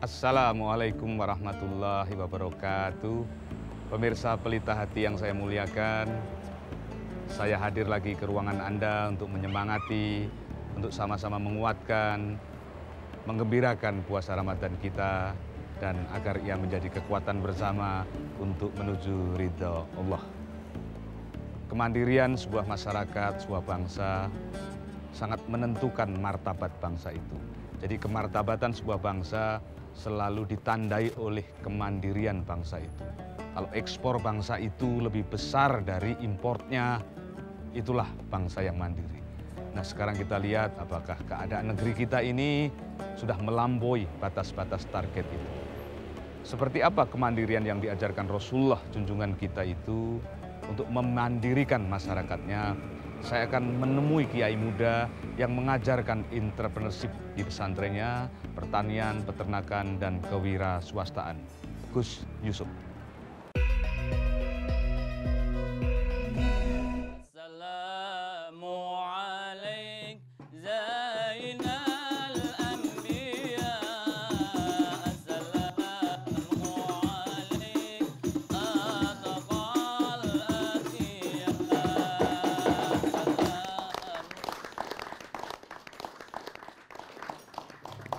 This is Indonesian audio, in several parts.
Assalamualaikum warahmatullahi wabarakatuh. Pemirsa Pelita Hati yang saya muliakan, saya hadir lagi ke ruangan Anda untuk menyemangati, untuk sama-sama menguatkan, menggembirakan puasa Ramadan kita, dan agar ia menjadi kekuatan bersama untuk menuju ridha Allah. Kemandirian sebuah masyarakat, sebuah bangsa, sangat menentukan martabat bangsa itu. Jadi kemartabatan sebuah bangsa selalu ditandai oleh kemandirian bangsa itu. Kalau ekspor bangsa itu lebih besar dari importnya, itulah bangsa yang mandiri. Nah, sekarang kita lihat apakah keadaan negeri kita ini sudah melampaui batas-batas target itu. Seperti apa kemandirian yang diajarkan Rasulullah junjungan kita itu untuk memandirikan masyarakatnya. Saya akan menemui kiai muda yang mengajarkan entrepreneurship di pesantrennya, pertanian, peternakan, dan kewirausahaan. Gus Yusuf.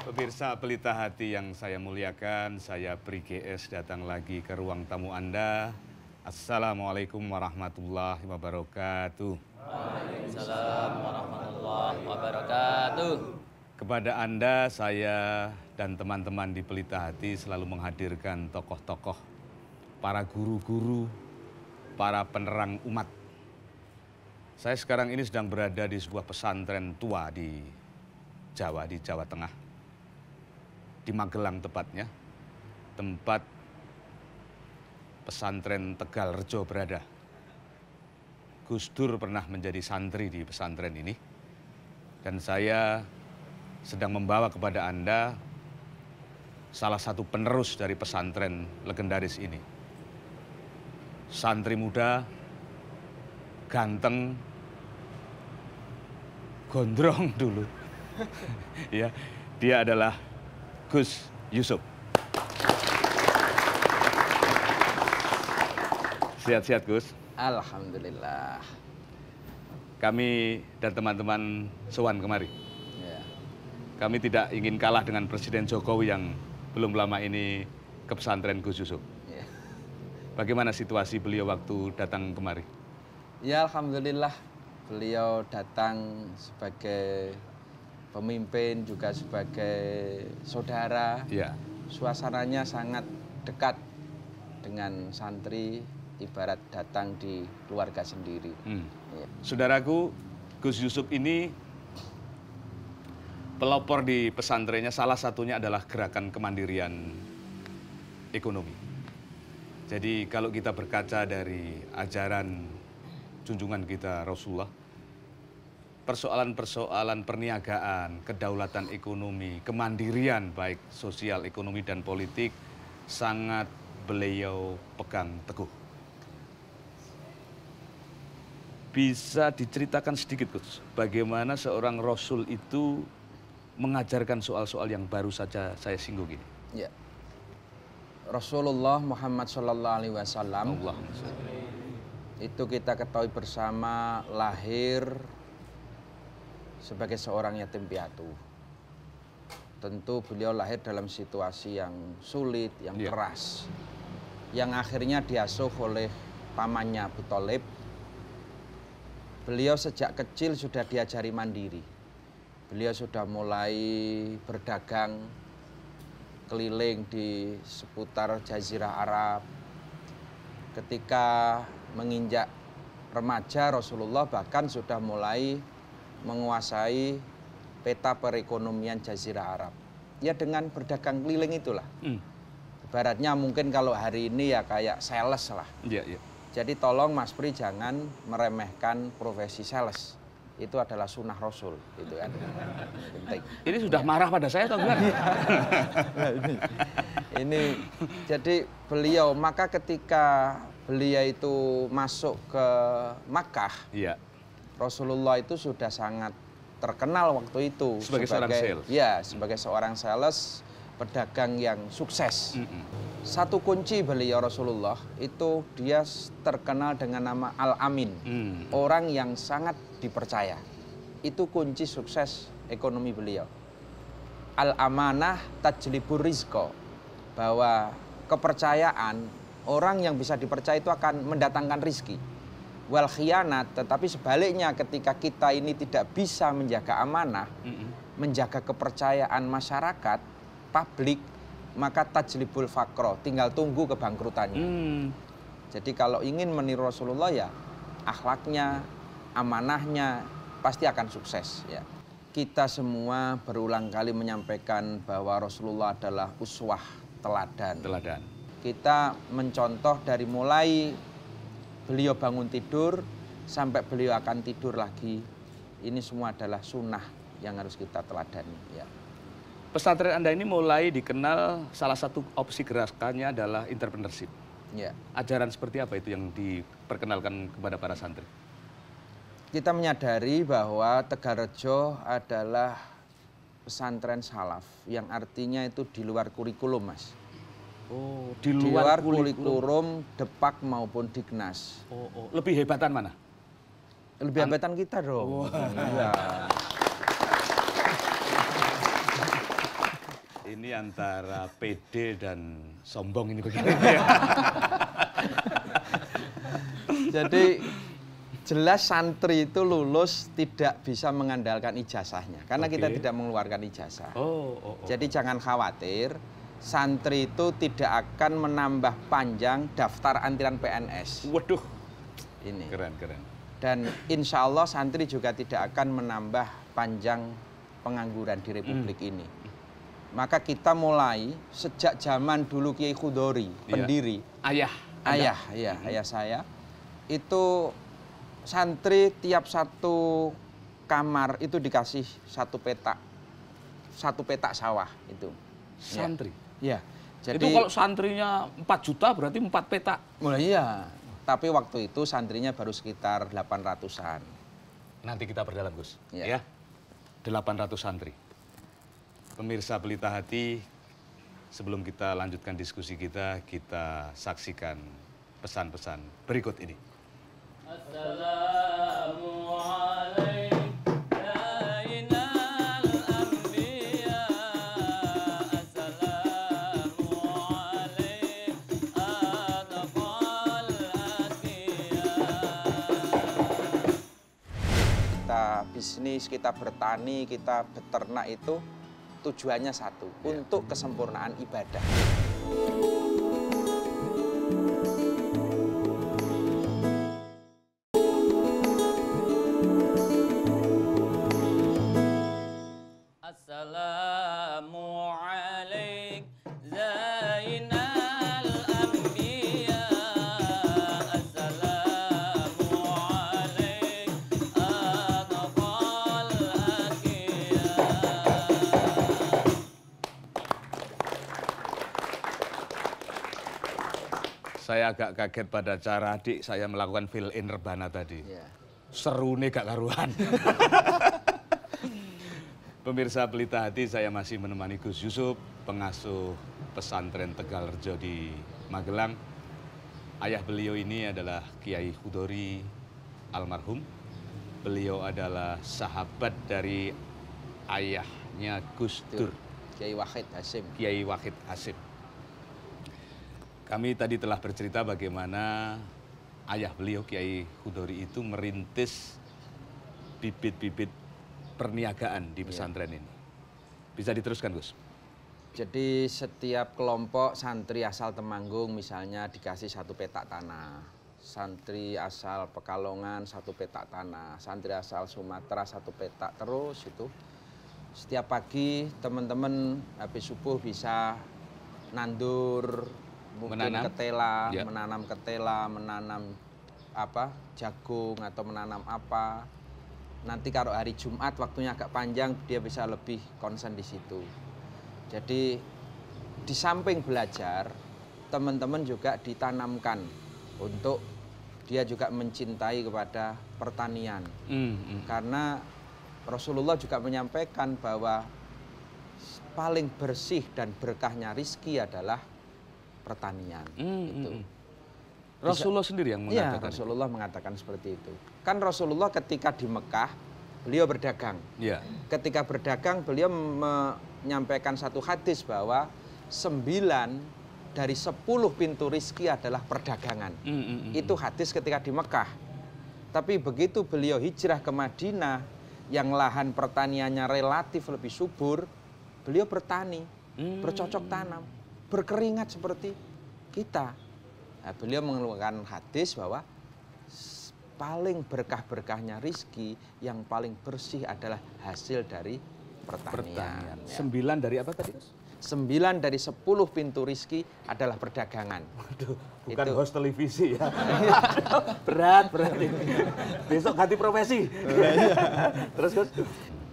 Pemirsa Pelita Hati yang saya muliakan, saya Pri GS datang lagi ke ruang tamu Anda. Assalamualaikum warahmatullahi wabarakatuh. Waalaikumsalam warahmatullahi wabarakatuh. Kepada Anda, saya dan teman-teman di Pelita Hati selalu menghadirkan tokoh-tokoh, para guru-guru, para penerang umat. Saya sekarang ini sedang berada di sebuah pesantren tua di Jawa Tengah. Di Magelang tepatnya, tempat pesantren Tegal Rejo berada. Gus Dur pernah menjadi santri di pesantren ini, dan saya sedang membawa kepada Anda salah satu penerus dari pesantren legendaris ini. Santri muda, ganteng, gondrong dulu. Ya, dia adalah Gus Yusuf. Sehat-sehat, Gus? Alhamdulillah. Kami dan teman-teman sowan kemari. Ya. Kami tidak ingin kalah dengan Presiden Jokowi yang belum lama ini ke pesantren Gus Yusuf. Ya. Bagaimana situasi beliau waktu datang kemari? Ya, alhamdulillah. Beliau datang sebagai pemimpin, juga sebagai saudara. Ya. Suasananya sangat dekat dengan santri, ibarat datang di keluarga sendiri. Ya. Saudaraku, Gus Yusuf ini pelopor di pesantrennya, salah satunya adalah gerakan kemandirian ekonomi. Jadi kalau kita berkaca dari ajaran junjungan kita Rasulullah, persoalan-persoalan perniagaan, kedaulatan ekonomi, kemandirian baik sosial, ekonomi, dan politik sangat beliau pegang teguh. Bisa diceritakan sedikit, Gus, bagaimana seorang Rasul itu mengajarkan soal-soal yang baru saja saya singgung ini? Ya. Rasulullah Muhammad SAW itu kita ketahui bersama lahir sebagai seorang yatim piatu. Tentu beliau lahir dalam situasi yang sulit, yang keras. Yang akhirnya diasuh oleh pamannya Abu Thalib. Beliau sejak kecil sudah diajari mandiri. Beliau sudah mulai berdagang keliling di seputar Jazirah Arab. Ketika menginjak remaja, Rasulullah bahkan sudah mulai menguasai peta perekonomian Jazirah Arab. Ya dengan berdagang keliling itulah. Ibaratnya mungkin kalau hari ini ya kayak sales lah. Jadi tolong Mas Pri jangan meremehkan profesi sales. Itu adalah sunnah Rasul, gitu kan. Penting. Ini sudah marah pada saya atau gimana? Ini jadi beliau, maka ketika beliau itu masuk ke Makkah, Rasulullah itu sudah sangat terkenal waktu itu sebagai seorang sales. Ya, sebagai seorang sales, pedagang yang sukses. Satu kunci beliau Rasulullah itu dia terkenal dengan nama Al-Amin. Orang yang sangat dipercaya. Itu kunci sukses ekonomi beliau. Al-amanah tajlibur rizqo. Bahwa kepercayaan, orang yang bisa dipercaya itu akan mendatangkan rizki. Wal khianat, tetapi sebaliknya ketika kita ini tidak bisa menjaga amanah, menjaga kepercayaan masyarakat, publik, maka tajlibul fakro, tinggal tunggu kebangkrutannya. Jadi kalau ingin meniru Rasulullah ya akhlaknya, amanahnya pasti akan sukses ya. Kita semua berulang kali menyampaikan bahwa Rasulullah adalah uswah, teladan. Kita mencontoh dari mulai beliau bangun tidur sampai beliau akan tidur lagi. Ini semua adalah sunnah yang harus kita teladani ya. Pesantren Anda ini mulai dikenal salah satu opsi gerakannya adalah entrepreneurship. Ya. Ajaran seperti apa itu yang diperkenalkan kepada para santri? Kita menyadari bahwa Tegalrejo adalah pesantren salaf yang artinya itu di luar kurikulum, Mas. Oh, di luar kurikulum Depak maupun Dignas. Lebih hebatan mana? Lebih hebatan kita dong. Ya. Ini antara pede dan sombong ini begini. Jadi jelas santri itu lulus tidak bisa mengandalkan ijazahnya karena kita tidak mengeluarkan ijazah. Jadi jangan khawatir, santri itu tidak akan menambah panjang daftar antrian PNS. Waduh, ini keren. Dan insya Allah santri juga tidak akan menambah panjang pengangguran di Republik ini. Maka kita mulai sejak zaman dulu Kiai Khudori, pendiri, ayah saya, itu santri tiap satu kamar itu dikasih satu petak sawah itu. Santri? Ya. Jadi, itu kalau santrinya 4 juta berarti 4 petak? Iya, tapi waktu itu santrinya baru sekitar 800-an. Nanti kita perdalam, Gus. Ya. 800 santri. Pemirsa Pelita Hati, sebelum kita lanjutkan diskusi kita saksikan pesan-pesan berikut ini. Kita bisnis, kita bertani, kita beternak itu tujuannya satu, untuk kesempurnaan ibadah. Assalamualaikum Zainal Anbiya. Assalamualaikum Atfal Atqiya. Saya agak kaget pada cara adik saya melakukan fill-in rebana tadi. Seru nih gak karuan. Pemirsa Pelita Hati, saya masih menemani Gus Yusuf, pengasuh pesantren Tegalrejo di Magelang. Ayah beliau ini adalah Kiai Khudori almarhum. Beliau adalah sahabat dari ayahnya Gus Dur, Kiai Wahid Hasyim. Kiai Wahid Hasyim. Kami tadi telah bercerita bagaimana ayah beliau Kiai Khudori itu merintis bibit-bibit perniagaan di pesantren ini. Bisa diteruskan, Gus? Jadi setiap kelompok santri asal Temanggung misalnya dikasih satu petak tanah. Santri asal Pekalongan satu petak tanah. Santri asal Sumatera satu petak. Terus itu setiap pagi teman-teman habis subuh bisa nandur, mungkin ketela, menanam ketela, menanam jagung atau menanam apa. Nanti kalau hari Jumat waktunya agak panjang, dia bisa lebih konsen di situ. Jadi di samping belajar, teman-teman juga ditanamkan untuk dia juga mencintai kepada pertanian. Karena Rasulullah juga menyampaikan bahwa paling bersih dan berkahnya rizki adalah pertanian. Itu. Rasulullah sendiri yang Iya, mengatakan. Rasulullah mengatakan seperti itu. Kan Rasulullah ketika di Mekah, beliau berdagang. Iya. Ketika berdagang, beliau menyampaikan satu hadis bahwa 9 dari 10 pintu rizki adalah perdagangan. Itu hadis ketika di Mekah. Tapi begitu beliau hijrah ke Madinah, yang lahan pertaniannya relatif lebih subur, beliau bertani, bercocok tanam, berkeringat seperti kita. Nah, beliau mengeluarkan hadis bahwa paling berkah-berkahnya rizki, yang paling bersih adalah hasil dari pertanian. Ya. 9 dari apa tadi? 9 dari 10 pintu rizki adalah perdagangan. Waduh, bukan Itu. host televisi ya. berat ini. Besok ganti profesi. Terus.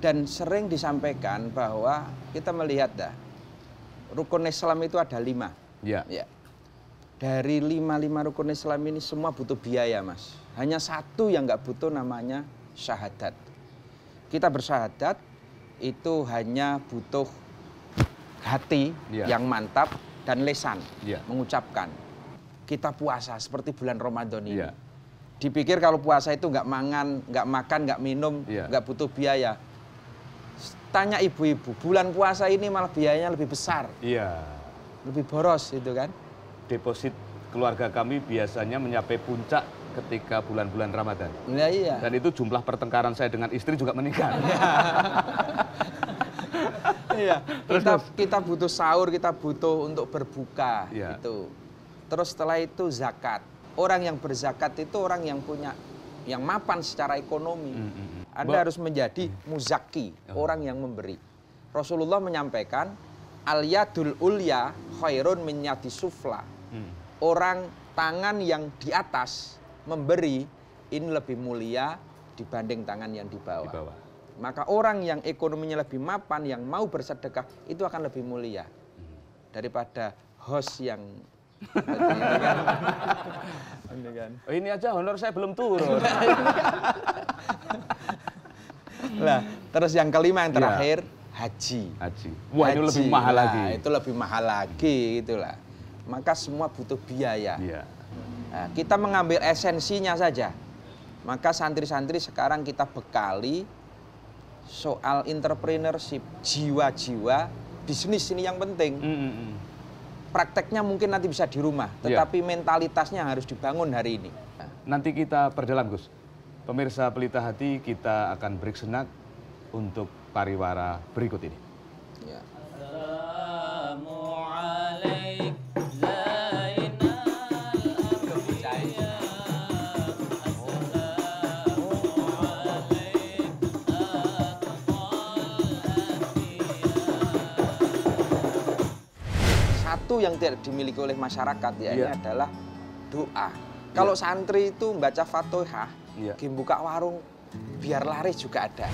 Dan sering disampaikan bahwa kita melihat rukun Islam itu ada 5. Ya. Ya. Dari 5 rukun Islam ini semua butuh biaya, Mas. Hanya satu yang nggak butuh, namanya syahadat. Kita bersyahadat itu hanya butuh hati yang mantap dan lisan mengucapkan. Kita puasa seperti bulan Ramadan ini. Dipikir kalau puasa itu nggak makan, nggak minum, nggak butuh biaya. Tanya ibu-ibu, bulan puasa ini malah biayanya lebih besar. Iya. Lebih boros itu kan. Deposit keluarga kami biasanya mencapai puncak ketika bulan-bulan Ramadan. Nah, iya. Dan itu jumlah pertengkaran saya dengan istri juga meningkat. Iya. Kita butuh sahur, kita butuh untuk berbuka itu. Terus setelah itu zakat. Orang yang berzakat itu orang yang punya, yang mapan secara ekonomi. Anda harus menjadi muzaki, orang yang memberi. Rasulullah menyampaikan, al-yadul ulya khairun min yadi sufla. Orang tangan yang di atas memberi ini lebih mulia dibanding tangan yang di bawah. Maka orang yang ekonominya lebih mapan, yang mau bersedekah, itu akan lebih mulia daripada host yang Oh, ini aja honor saya belum turun. Nah, terus yang kelima, yang terakhir, haji. Wah, itu lebih mahal lagi. Itu lebih mahal lagi, itulah. Maka semua butuh biaya. Nah, kita mengambil esensinya saja. Maka santri-santri sekarang kita bekali soal entrepreneurship, jiwa-jiwa bisnis ini yang penting. Prakteknya mungkin nanti bisa di rumah, tetapi mentalitasnya harus dibangun hari ini. Nanti kita perdalam, Gus. Pemirsa Pelita Hati, kita akan break senak untuk pariwara berikut ini. Ya. Satu yang tidak dimiliki oleh masyarakat ini adalah doa. Kalau santri itu membaca Fatihah, buka warung biar laris juga ada.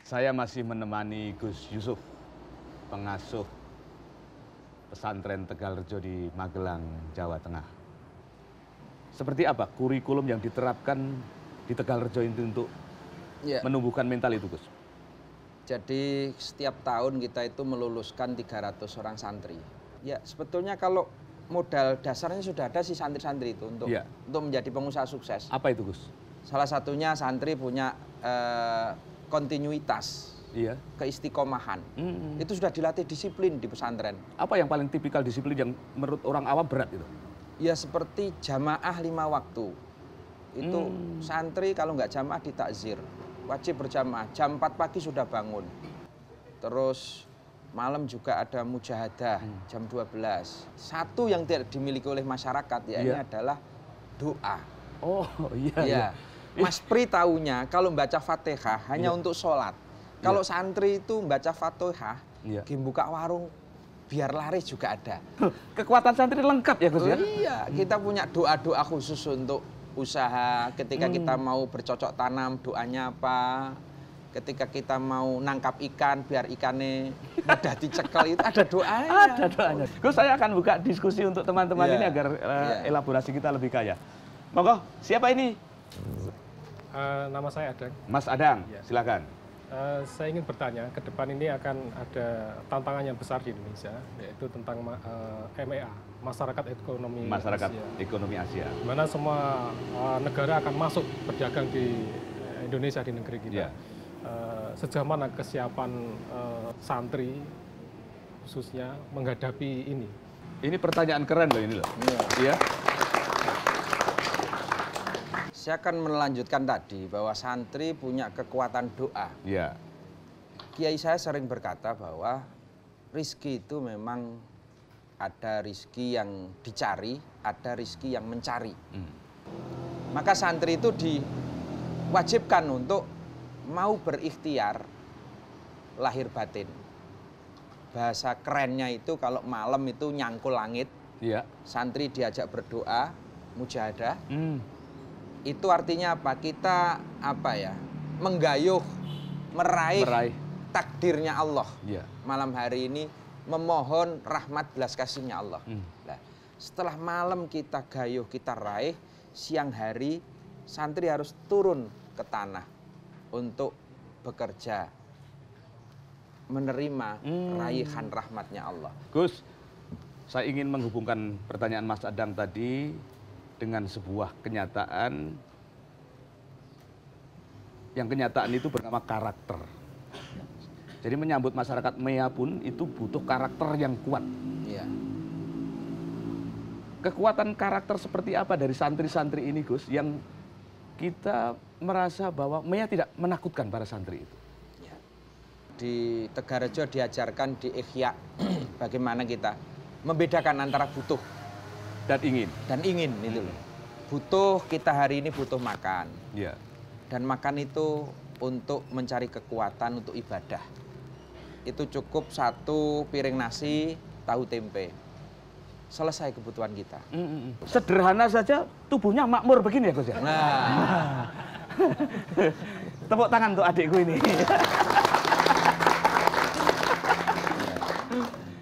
Saya masih menemani Gus Yusuf, pengasuh pesantren Tegalrejo di Magelang, Jawa Tengah. Seperti apa kurikulum yang diterapkan di Tegalrejo itu untuk menumbuhkan mental itu, Gus? Jadi setiap tahun kita itu meluluskan 300 orang santri. Ya, sebetulnya kalau modal dasarnya sudah ada si santri-santri itu untuk menjadi pengusaha sukses. Apa itu, Gus? Salah satunya santri punya kontinuitas, keistiqomahan. Itu sudah dilatih disiplin di pesantren. Apa yang paling tipikal disiplin yang menurut orang awam berat itu? Ya seperti jamaah 5 waktu. Itu santri kalau nggak jamaah ditakzir. Wajib berjamaah, jam 4 pagi sudah bangun. Terus malam juga ada mujahadah, jam 12. Satu yang tidak dimiliki oleh masyarakat ini adalah doa. Oh iya. Mas Pri taunya kalau membaca Fatihah hanya untuk sholat. Kalau santri itu baca Fatihah, Iya. buka warung biar laris juga ada. Kekuatan santri lengkap ya Gus ya? Iya, kita punya doa-doa khusus untuk usaha. Ketika kita mau bercocok tanam, doanya apa? Ketika kita mau nangkap ikan, biar ikannya mudah dicekel, itu ada doanya. Ada doanya. Gus, saya akan buka diskusi untuk teman-teman Iya. ini agar elaborasi kita lebih kaya. Monggo, siapa ini? Nama saya Adang. Mas Adang, Iya. silakan. Saya ingin bertanya, ke depan ini akan ada tantangan yang besar di Indonesia, yaitu tentang MEA, Masyarakat Ekonomi Masyarakat Asia. Ekonomi Asia. Di mana semua negara akan masuk berdagang di Indonesia, di negeri kita. Iya. Sejauh mana kesiapan santri khususnya menghadapi ini? Ini pertanyaan keren loh ini loh. Iya. Iya. Saya akan melanjutkan tadi bahwa santri punya kekuatan doa. Iya. Kiai saya sering berkata bahwa rizki itu memang ada rizki yang dicari, ada rizki yang mencari. Maka santri itu diwajibkan untuk mau berikhtiar lahir batin. Bahasa kerennya itu kalau malam itu nyangkul langit, Iya. santri diajak berdoa, mujahadah. Hmm. Itu artinya apa? Kita menggayuh, meraih takdirnya Allah. Iya. Malam hari ini memohon rahmat belas kasihnya Allah. Nah, setelah malam kita gayuh, kita raih, siang hari santri harus turun ke tanah untuk bekerja, menerima raihan rahmatnya Allah. Gus, saya ingin menghubungkan pertanyaan Mas Adang tadi dengan sebuah kenyataan, yang kenyataan itu bernama karakter. Jadi menyambut masyarakat MEA pun itu butuh karakter yang kuat. Iya. Kekuatan karakter seperti apa dari santri-santri ini Gus, yang kita merasa bahwa MEA tidak menakutkan para santri itu? Di Tegarejo diajarkan di Ikhya bagaimana kita membedakan antara butuh Dan ingin. itu loh. Butuh, kita hari ini butuh makan. Iya. Dan makan itu untuk mencari kekuatan untuk ibadah. Itu cukup 1 piring nasi, tahu tempe. Selesai kebutuhan kita. Sederhana saja tubuhnya makmur begini ya Gus ya? Nah, Tepuk tangan untuk adikku ini.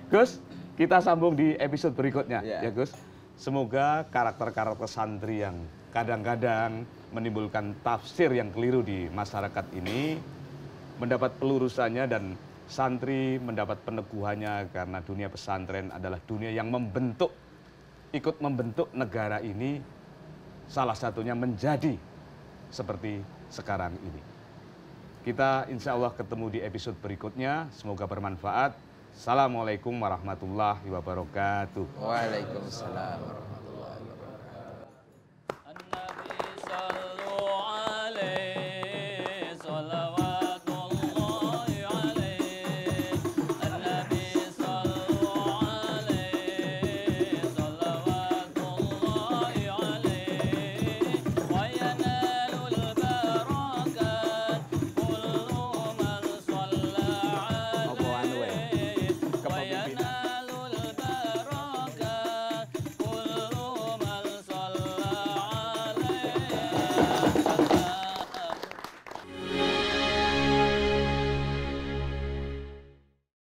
Gus, kita sambung di episode berikutnya Iya. ya Gus. Semoga karakter-karakter santri yang kadang-kadang menimbulkan tafsir yang keliru di masyarakat ini mendapat pelurusannya dan santri mendapat peneguhannya, karena dunia pesantren adalah dunia yang ikut membentuk negara ini, salah satunya menjadi seperti sekarang ini. Kita insya Allah ketemu di episode berikutnya, semoga bermanfaat. Assalamualaikum warahmatullahi wabarakatuh. Waalaikumsalam.